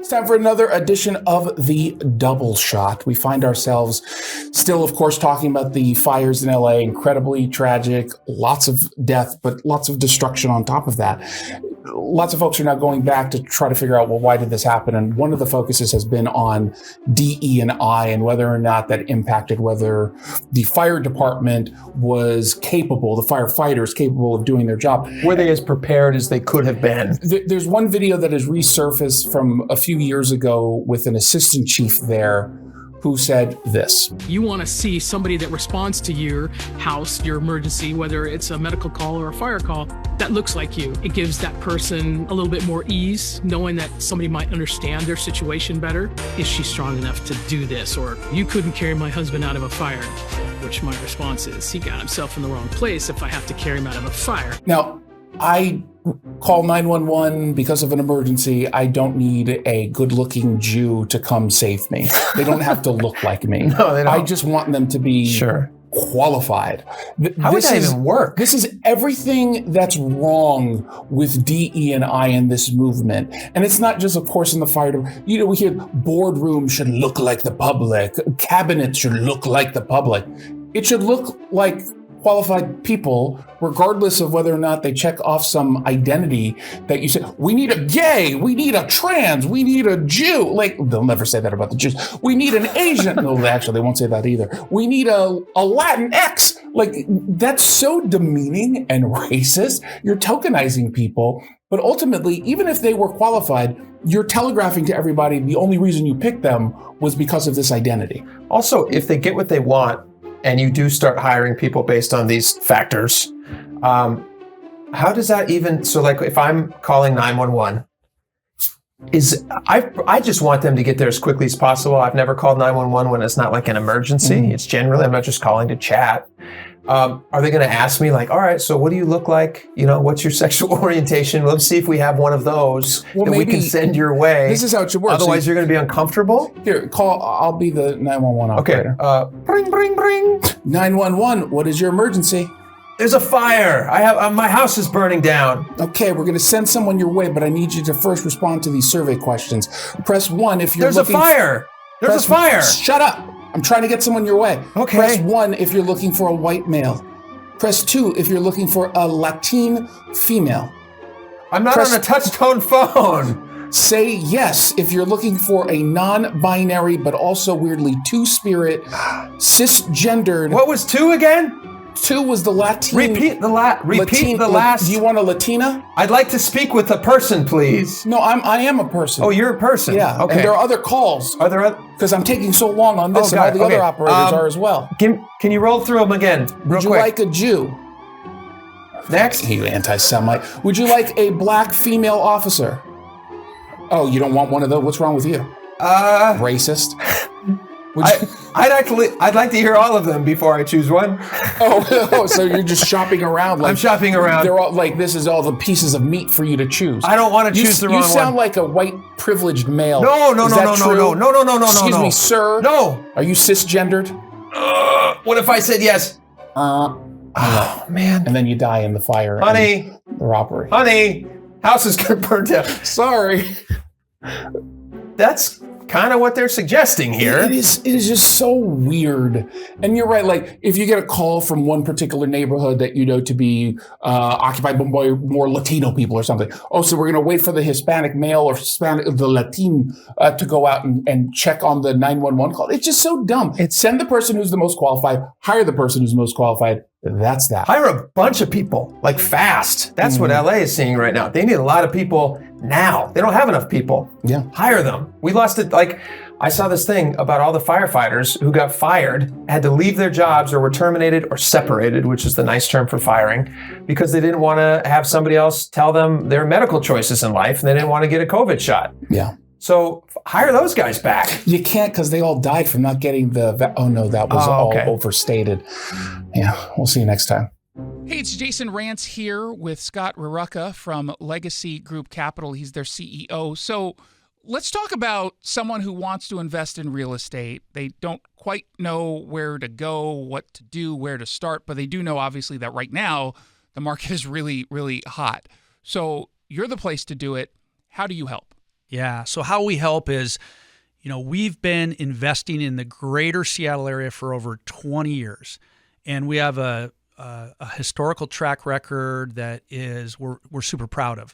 It's time for another edition of The Double Shot. We find ourselves still, of course, talking about the fires in LA. Incredibly tragic, lots of death, but lots of destruction on top of that. Lots of folks are now going back to try to figure out, well, why did this happen? And one of the focuses has been on DE&I and whether or not that impacted whether the fire department was capable, the firefighters capable of doing their job. Were they as prepared as they could have been? There's one video that has resurfaced from a few years ago with an assistant chief there who said this. You want to see somebody that responds to your house, your emergency, whether it's a medical call or a fire call, that looks like you. It gives that person a little bit more ease, knowing that somebody might understand their situation better. Is she strong enough to do this? Or you couldn't carry my husband out of a fire, which my response is, he got himself in the wrong place if I have to carry him out of a fire. Now, I call 911 because of an emergency. I don't need a good-looking Jew to come save me. They don't have to look like me. No, they don't. I just want them to be qualified. How would that even work? This is everything that's wrong with DE&I in this movement. And it's not just, of course, in the fire department. You know, we hear boardrooms should look like the public. Cabinets should look like the public. It should look like qualified people, regardless of whether or not they check off some identity that you say, we need a gay, we need a trans, we need a Jew. Like, they'll never say that about the Jews. We need an Asian. No, actually, they won't say that either. We need a Latin X. Like, that's so demeaning and racist. You're tokenizing people. But ultimately, even if they were qualified, you're telegraphing to everybody the only reason you picked them was because of this identity. Also, if they get what they want, and you do start hiring people based on these factors, how does that even, so like if I'm calling 911, I just want them to get there as quickly as possible. I've never called 911 when it's not like an emergency. Mm-hmm. It's generally, I'm not just calling to chat. Are they going to ask me like, all right, so what do you look like? You know, what's your sexual orientation? Let's see if we have one of those that we can send your way. This is how it should work. Otherwise, you're going to be uncomfortable. Here, call. I'll be the 911 operator. Okay. Bring, bring, bring. 911. What is your emergency? There's a fire. I have my house is burning down. Okay, we're going to send someone your way, but I need you to first respond to these survey questions. Press 1 if you're There's a fire. There's a fire. Shut up. I'm trying to get someone your way. Okay. Press 1 if you're looking for a white male. Press 2 if you're looking for a Latin female. I'm not on a touch-tone phone. Say yes if you're looking for a non-binary, but also weirdly two-spirit, cisgendered. What was 2 again? 2 was the Latin. Repeat the last. Do you want a Latina? I'd like to speak with a person, please. No, I am a person. Oh, you're a person. Yeah. Okay. And there are other calls. Are there other? Because I'm taking so long on this, and all the other operators are as well. Can you roll through them again, real Would you quick? like a Jew? Next. You anti-Semite. Would you like a black female officer? Oh, you don't want one of those? What's wrong with you? Racist. I'd like to hear all of them before I choose one. Oh, so you're just shopping around? Like, I'm shopping around. They're all like, this is all the pieces of meat for you to choose. I don't want to choose the wrong one. You sound like a white privileged male. No. Excuse me, sir. No. Are you cisgendered? What if I said yes? Oh man. And then you die in the fire. Honey. The robbery. Honey. House is gonna burn down. Sorry. That's kind of what they're suggesting here. It is just so weird. And you're right, like if you get a call from one particular neighborhood that you know to be occupied by more Latino people or something. Oh, so we're going to wait for the Hispanic male or the Latin to go out and check on the 911 call. It's just so dumb. Send the person who's the most qualified, hire the person who's most qualified. That's that. Hire a bunch of people, like fast. That's what LA is seeing right now. They need a lot of people now. They don't have enough people. Yeah. Hire them. We lost it. Like, I saw this thing about all the firefighters who got fired, had to leave their jobs or were terminated or separated, which is the nice term for firing, because they didn't want to have somebody else tell them their medical choices in life and they didn't want to get a COVID shot. Yeah. So hire those guys back. You can't because they all died from not getting the... Oh, no, that was all overstated. Yeah, we'll see you next time. Hey, it's Jason Rantz here with Scott Rarucka from Legacy Group Capital. He's their CEO. So let's talk about someone who wants to invest in real estate. They don't quite know where to go, what to do, where to start, but they do know, obviously, that right now the market is really, really hot. So you're the place to do it. How do you help? Yeah. So how we help is, we've been investing in the greater Seattle area for over 20 years, and we have a historical track record that we're super proud of.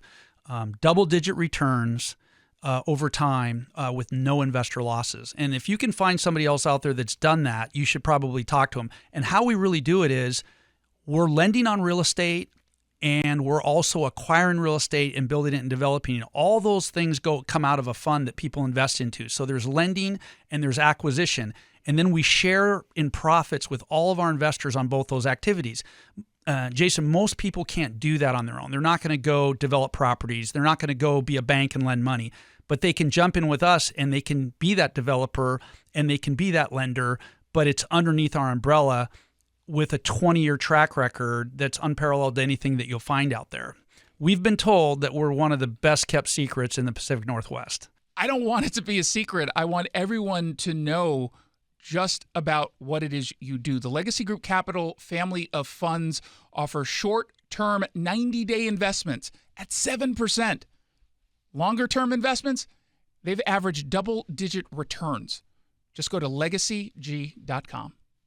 Double-digit returns over time with no investor losses. And if you can find somebody else out there that's done that, you should probably talk to them. And how we really do it is we're lending on real estate, and we're also acquiring real estate and building it and developing it. All those things come out of a fund that people invest into. So there's lending and there's acquisition. And then we share in profits with all of our investors on both those activities. Jason, most people can't do that on their own. They're not going to go develop properties. They're not going to go be a bank and lend money. But they can jump in with us and they can be that developer and they can be that lender, but it's underneath our umbrella with a 20-year track record that's unparalleled to anything that you'll find out there. We've been told that we're one of the best kept secrets in the Pacific Northwest. I don't want it to be a secret. I want everyone to know just about what it is you do. The Legacy Group Capital family of funds offer short-term 90-day investments at 7%. Longer-term investments, they've averaged double-digit returns. Just go to legacyg.com.